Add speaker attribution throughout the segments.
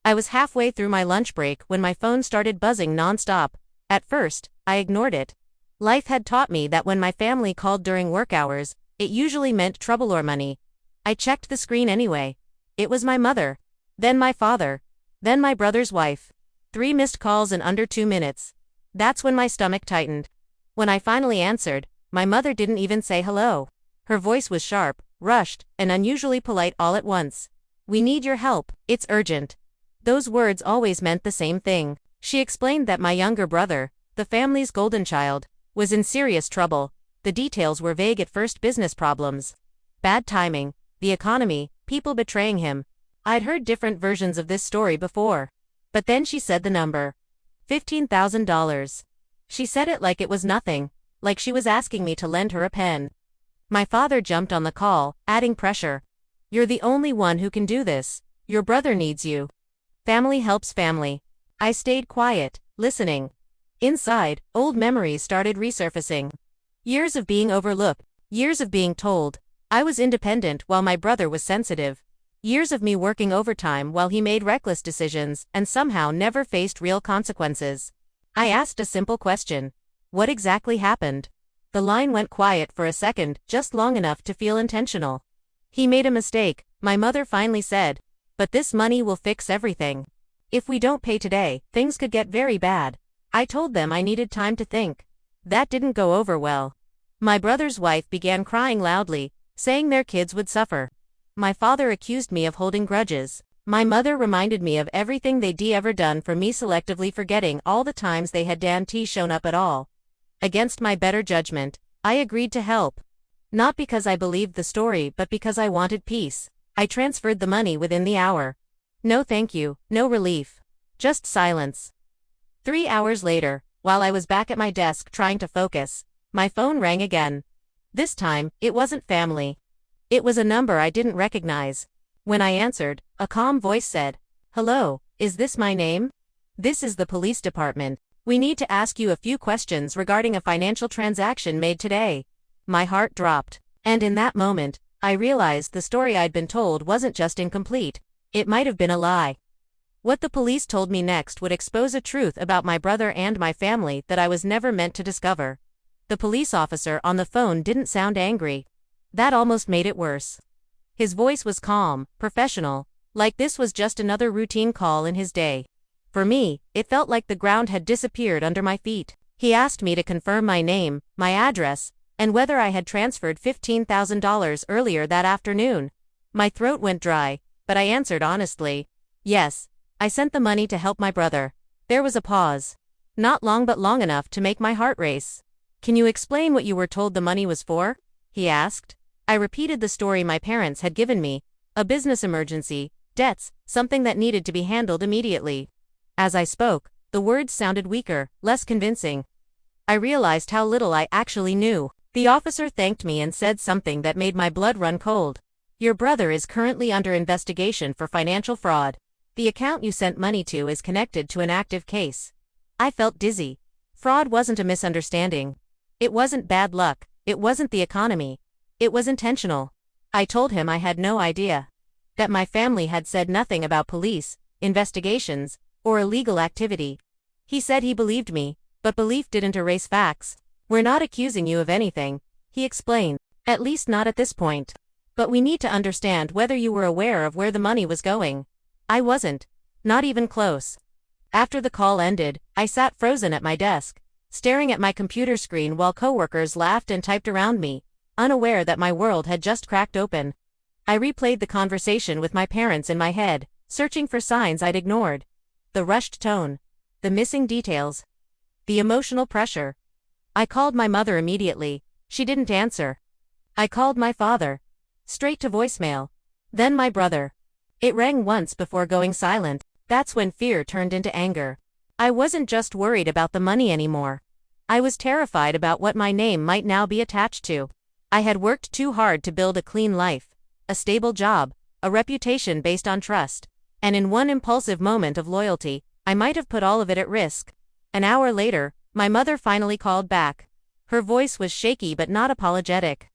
Speaker 1: I was halfway through my lunch break when my phone started buzzing nonstop. At first, I ignored it. Life had taught me that when my family called during work hours, it usually meant trouble or money. I checked the screen anyway. It was my mother. Then my father. Then my brother's wife. 3 missed calls in under 2 minutes. That's when my stomach tightened. When I finally answered, my mother didn't even say hello. Her voice was sharp, rushed, and unusually polite all at once. "We need your help, it's urgent." Those words always meant the same thing. She explained that my younger brother, the family's golden child, was in serious trouble. The details were vague at first: business problems, bad timing, the economy, people betraying him. I'd heard different versions of this story before. But then she said the number. $15,000. She said it like it was nothing, like she was asking me to lend her a pen. My father jumped on the call, adding pressure. "You're the only one who can do this. Your brother needs you." Family helps family. I stayed quiet, listening. Inside, old memories started resurfacing. Years of being overlooked, years of being told I was independent while my brother was sensitive. Years of me working overtime while he made reckless decisions and somehow never faced real consequences. I asked a simple question. What exactly happened? The line went quiet for a second, just long enough to feel intentional. "He made a mistake," my mother finally said. "But this money will fix everything. If we don't pay today, things could get very bad." I told them I needed time to think. That didn't go over well. My brother's wife began crying loudly, saying their kids would suffer. My father accused me of holding grudges. My mother reminded me of everything they'd ever done for me, selectively forgetting all the times they had shown up at all. Against my better judgment, I agreed to help. Not because I believed the story, but because I wanted peace. I transferred the money within the hour. No thank you, no relief. Just silence. 3 hours later, while I was back at my desk trying to focus, my phone rang again. This time, it wasn't family. It was a number I didn't recognize. When I answered, a calm voice said, "Hello, is this my name? This is the police department. We need to ask you a few questions regarding a financial transaction made today." My heart dropped. And in that moment, I realized the story I'd been told wasn't just incomplete. It might have been a lie. What the police told me next would expose a truth about my brother and my family that I was never meant to discover. The police officer on the phone didn't sound angry. That almost made it worse. His voice was calm, professional, like this was just another routine call in his day. For me, it felt like the ground had disappeared under my feet. He asked me to confirm my name, my address, and whether I had transferred $15,000 earlier that afternoon. My throat went dry, but I answered honestly. "Yes, I sent the money to help my brother." There was a pause. Not long, but long enough to make my heart race. "Can you explain what you were told the money was for?" he asked. I repeated the story my parents had given me. A business emergency, debts, something that needed to be handled immediately. As I spoke, the words sounded weaker, less convincing. I realized how little I actually knew. The officer thanked me and said something that made my blood run cold. "Your brother is currently under investigation for financial fraud. The account you sent money to is connected to an active case." I felt dizzy. Fraud wasn't a misunderstanding. It wasn't bad luck. It wasn't the economy. It was intentional. I told him I had no idea. That my family had said nothing about police, investigations, or illegal activity. He said he believed me, but belief didn't erase facts. "We're not accusing you of anything," he explained. "At least not at this point. But we need to understand whether you were aware of where the money was going." I wasn't. Not even close. After the call ended, I sat frozen at my desk, staring at my computer screen while coworkers laughed and typed around me, unaware that my world had just cracked open. I replayed the conversation with my parents in my head, searching for signs I'd ignored. The rushed tone. The missing details. The emotional pressure. I called my mother immediately. She didn't answer. I called my father. Straight to voicemail. Then my brother. It rang once before going silent. That's when fear turned into anger. I wasn't just worried about the money anymore. I was terrified about what my name might now be attached to. I had worked too hard to build a clean life, a stable job, a reputation based on trust, and in one impulsive moment of loyalty, I might have put all of it at risk. An hour later, my mother finally called back. Her voice was shaky but not apologetic.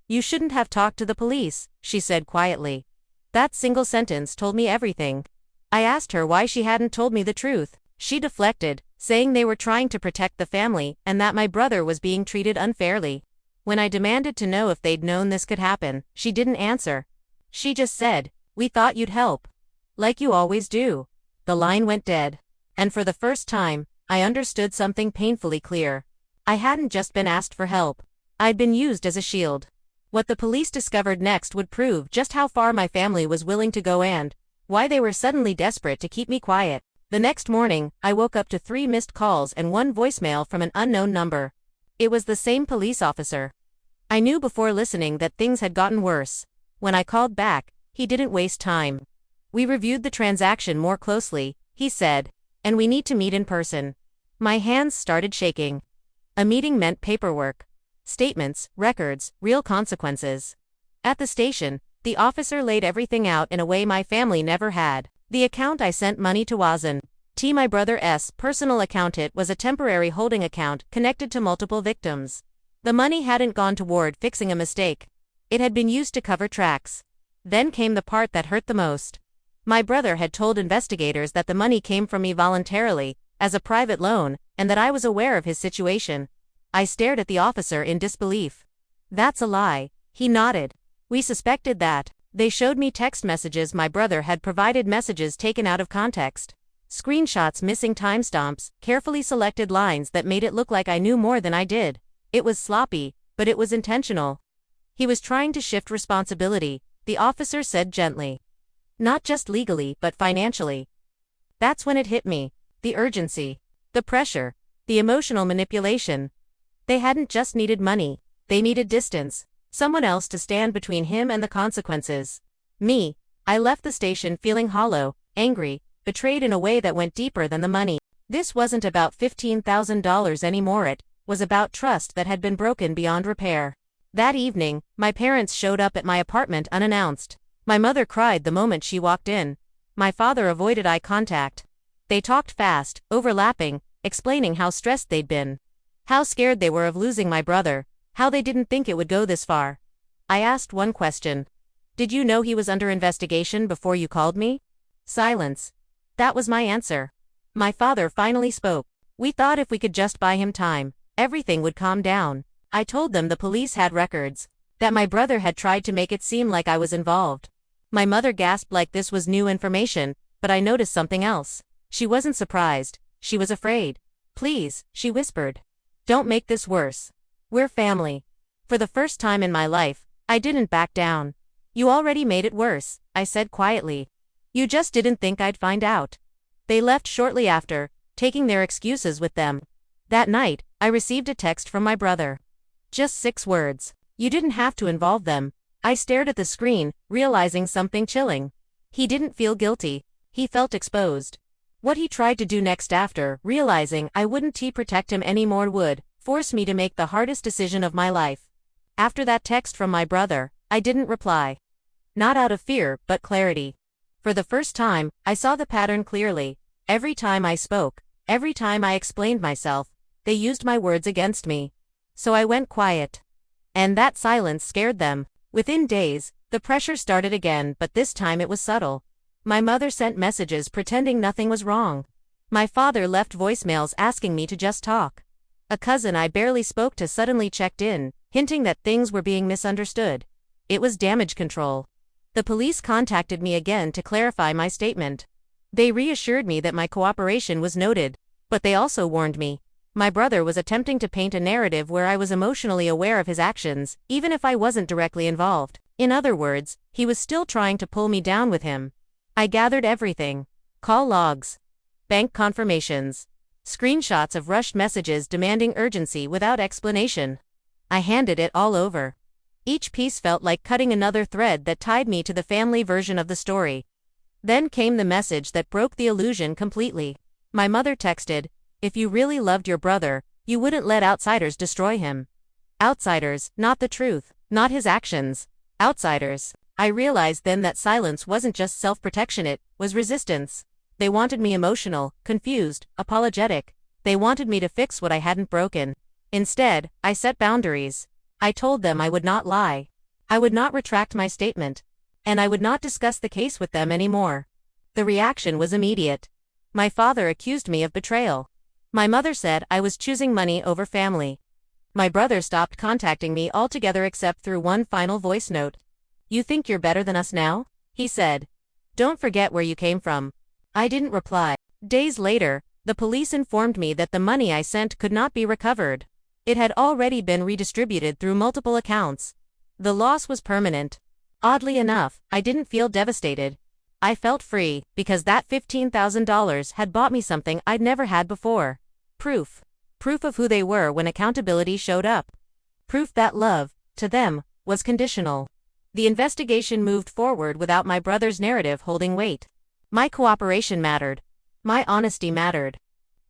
Speaker 1: "You shouldn't have talked to the police," she said quietly. That single sentence told me everything. I asked her why she hadn't told me the truth. She deflected, saying they were trying to protect the family and that my brother was being treated unfairly. When I demanded to know if they'd known this could happen, she didn't answer. She just said, "We thought you'd help. Like you always do." The line went dead. And for the first time, I understood something painfully clear. I hadn't just been asked for help. I'd been used as a shield. What the police discovered next would prove just how far my family was willing to go and why they were suddenly desperate to keep me quiet. The next morning, I woke up to 3 missed calls and 1 voicemail from an unknown number. It was the same police officer. I knew before listening that things had gotten worse. When I called back, he didn't waste time. "We reviewed the transaction more closely," he said, "and we need to meet in person." My hands started shaking. A meeting meant paperwork. Statements, records, real consequences. At the station, the officer laid everything out in a way my family never had. The account I sent money to wasn't my brother's personal account. It was a temporary holding account connected to multiple victims. The money hadn't gone toward fixing a mistake. It had been used to cover tracks. Then came the part that hurt the most. My brother had told investigators that the money came from me voluntarily, as a private loan, and that I was aware of his situation. I stared at the officer in disbelief. "That's a lie," he nodded. "We suspected that." They showed me text messages my brother had provided, messages taken out of context. Screenshots missing timestamps, carefully selected lines that made it look like I knew more than I did. It was sloppy, but it was intentional. "He was trying to shift responsibility," the officer said gently. "Not just legally, but financially." That's when it hit me. The urgency. The pressure. The emotional manipulation. They hadn't just needed money. They needed distance. Someone else to stand between him and the consequences. Me. I left the station feeling hollow, angry, betrayed in a way that went deeper than the money. This wasn't about $15,000 anymore. It was about trust that had been broken beyond repair. That evening, my parents showed up at my apartment unannounced. My mother cried the moment she walked in. My father avoided eye contact. They talked fast, overlapping, explaining how stressed they'd been. How scared they were of losing my brother. How they didn't think it would go this far. I asked one question. "Did you know he was under investigation before you called me?" Silence. That was my answer. My father finally spoke. "We thought if we could just buy him time, everything would calm down." I told them the police had records. That my brother had tried to make it seem like I was involved. My mother gasped like this was new information, but I noticed something else. She wasn't surprised. She was afraid. "Please," she whispered. "Don't make this worse. We're family." For the first time in my life, I didn't back down. "You already made it worse," I said quietly. "You just didn't think I'd find out." They left shortly after, taking their excuses with them. That night, I received a text from my brother. Just 6 words. "You didn't have to involve them." I stared at the screen, realizing something chilling. He didn't feel guilty. He felt exposed. What he tried to do next after, realizing I wouldn't protect him anymore, would force me to make the hardest decision of my life. After that text from my brother, I didn't reply. Not out of fear, but clarity. For the first time, I saw the pattern clearly. Every time I spoke, every time I explained myself, they used my words against me. So I went quiet. And that silence scared them. Within days, the pressure started again, but this time it was subtle. My mother sent messages pretending nothing was wrong. My father left voicemails asking me to just talk. A cousin I barely spoke to suddenly checked in, hinting that things were being misunderstood. It was damage control. The police contacted me again to clarify my statement. They reassured me that my cooperation was noted, but they also warned me. My brother was attempting to paint a narrative where I was emotionally aware of his actions, even if I wasn't directly involved. In other words, he was still trying to pull me down with him. I gathered everything. Call logs. Bank confirmations. Screenshots of rushed messages demanding urgency without explanation. I handed it all over. Each piece felt like cutting another thread that tied me to the family version of the story. Then came the message that broke the illusion completely. My mother texted, "If you really loved your brother, you wouldn't let outsiders destroy him." Outsiders, not the truth, not his actions. Outsiders. I realized then that silence wasn't just self-protection, it was resistance. They wanted me emotional, confused, apologetic. They wanted me to fix what I hadn't broken. Instead, I set boundaries. I told them I would not lie. I would not retract my statement. And I would not discuss the case with them anymore. The reaction was immediate. My father accused me of betrayal. My mother said I was choosing money over family. My brother stopped contacting me altogether except through one final voice note. "You think you're better than us now?" he said. "Don't forget where you came from." I didn't reply. Days later, the police informed me that the money I sent could not be recovered. It had already been redistributed through multiple accounts. The loss was permanent. Oddly enough, I didn't feel devastated. I felt free, because that $15,000 had bought me something I'd never had before. Proof. Proof of who they were when accountability showed up. Proof that love, to them, was conditional. The investigation moved forward without my brother's narrative holding weight. My cooperation mattered. My honesty mattered.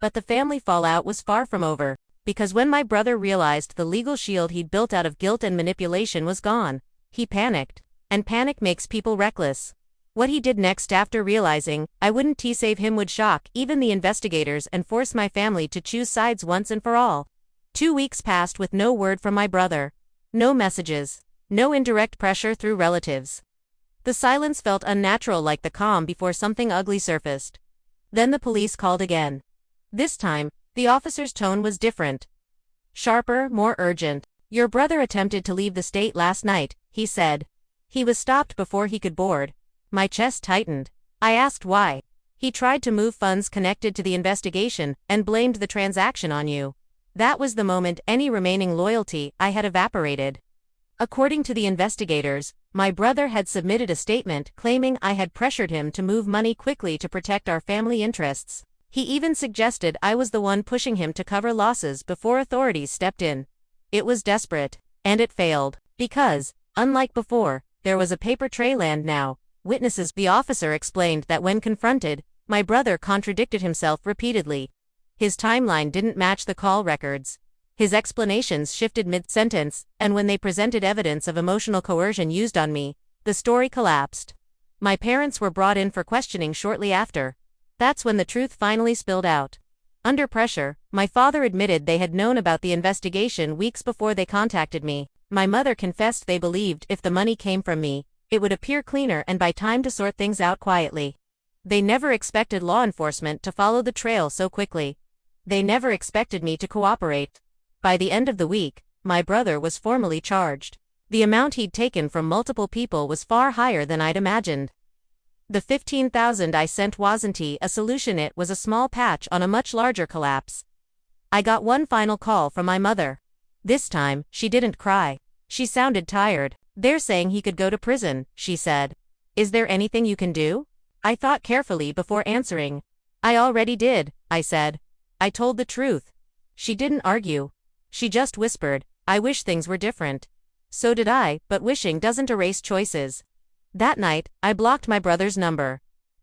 Speaker 1: But the family fallout was far from over, because when my brother realized the legal shield he'd built out of guilt and manipulation was gone, he panicked. And panic makes people reckless. What he did next after realizing I wouldn't save him would shock even the investigators and force my family to choose sides once and for all. 2 weeks passed with no word from my brother. No messages. No indirect pressure through relatives. The silence felt unnatural, like the calm before something ugly surfaced. Then the police called again. This time, the officer's tone was different. Sharper, more urgent. "Your brother attempted to leave the state last night," he said. "He was stopped before he could board." My chest tightened. I asked why. "He tried to move funds connected to the investigation and blamed the transaction on you." That was the moment any remaining loyalty I had evaporated. According to the investigators, my brother had submitted a statement claiming I had pressured him to move money quickly to protect our family interests. He even suggested I was the one pushing him to cover losses before authorities stepped in. It was desperate. And it failed. Because, unlike before, there was a paper trail and now, witnesses. The officer explained that when confronted, my brother contradicted himself repeatedly. His timeline didn't match the call records. His explanations shifted mid-sentence, and when they presented evidence of emotional coercion used on me, the story collapsed. My parents were brought in for questioning shortly after. That's when the truth finally spilled out. Under pressure, my father admitted they had known about the investigation weeks before they contacted me. My mother confessed they believed if the money came from me, it would appear cleaner and buy time to sort things out quietly. They never expected law enforcement to follow the trail so quickly. They never expected me to cooperate. By the end of the week, my brother was formally charged. The amount he'd taken from multiple people was far higher than I'd imagined. The $15,000 I sent wasn't a solution, it was a small patch on a much larger collapse. I got one final call from my mother. This time, she didn't cry. She sounded tired. "They're saying he could go to prison," she said. "Is there anything you can do?" I thought carefully before answering. "I already did," I said. I told the truth. She didn't argue. She just whispered, "I wish things were different." So did I, but wishing doesn't erase choices. That night, I blocked my brother's number.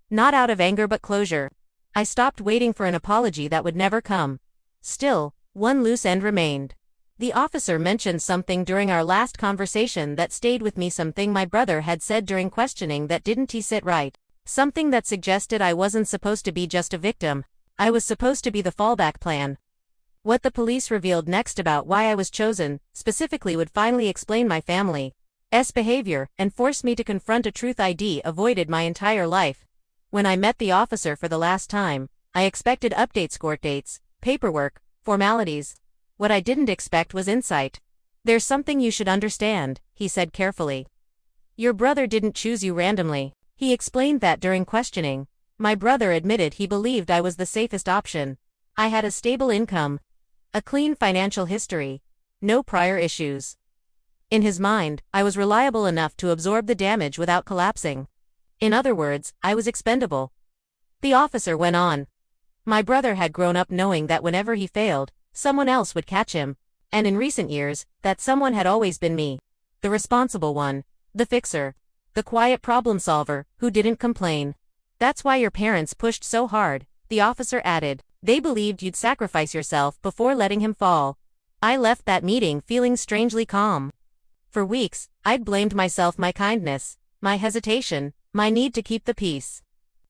Speaker 1: Not out of anger but closure. I stopped waiting for an apology that would never come. Still, one loose end remained. The officer mentioned something during our last conversation that stayed with me, something my brother had said during questioning that didn't sit right. Something that suggested I wasn't supposed to be just a victim. I was supposed to be the fallback plan. What the police revealed next about why I was chosen, specifically, would finally explain my family's behavior and force me to confront a truth I'd avoided my entire life. When I met the officer for the last time, I expected updates, court dates, paperwork, formalities. What I didn't expect was insight. "There's something you should understand," he said carefully. "Your brother didn't choose you randomly." He explained that during questioning. My brother admitted he believed I was the safest option. I had a stable income, a clean financial history, no prior issues. In his mind, I was reliable enough to absorb the damage without collapsing. In other words, I was expendable. The officer went on. My brother had grown up knowing that whenever he failed, someone else would catch him. And in recent years, that someone had always been me. The responsible one. The fixer. The quiet problem solver, who didn't complain. "That's why your parents pushed so hard," the officer added. "They believed you'd sacrifice yourself before letting him fall." I left that meeting feeling strangely calm. For weeks, I'd blamed myself, my kindness, my hesitation, my need to keep the peace.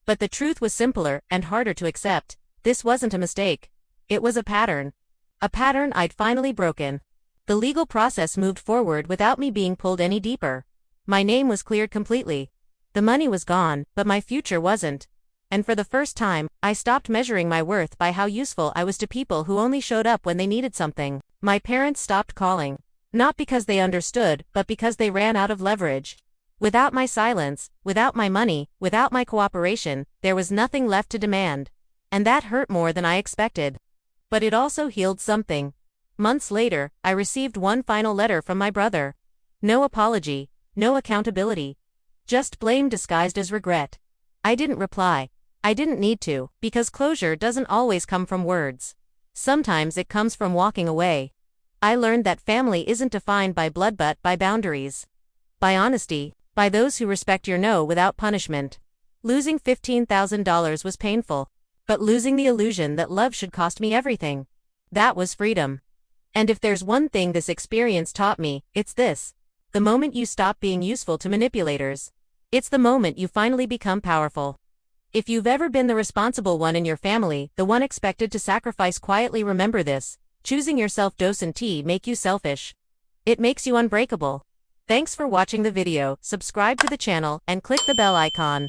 Speaker 1: But the truth was simpler and harder to accept. This wasn't a mistake. It was a pattern. A pattern I'd finally broken. The legal process moved forward without me being pulled any deeper. My name was cleared completely. The money was gone, but my future wasn't. And for the first time, I stopped measuring my worth by how useful I was to people who only showed up when they needed something. My parents stopped calling. Not because they understood, but because they ran out of leverage. Without my silence, without my money, without my cooperation, there was nothing left to demand. And that hurt more than I expected. But it also healed something. Months later, I received one final letter from my brother. No apology, no accountability. Just blame disguised as regret. I didn't reply. I didn't need to, because closure doesn't always come from words. Sometimes it comes from walking away. I learned that family isn't defined by blood but by boundaries. By honesty, by those who respect your no without punishment. Losing $15,000 was painful. But losing the illusion that love should cost me everything. That was freedom. And if there's one thing this experience taught me, it's this. The moment you stop being useful to manipulators. It's the moment you finally become powerful. If you've ever been the responsible one in your family, the one expected to sacrifice quietly, remember this. Choosing yourself doesn't make you selfish. It makes you unbreakable. Thanks for watching the video, subscribe to the channel, and click the bell icon.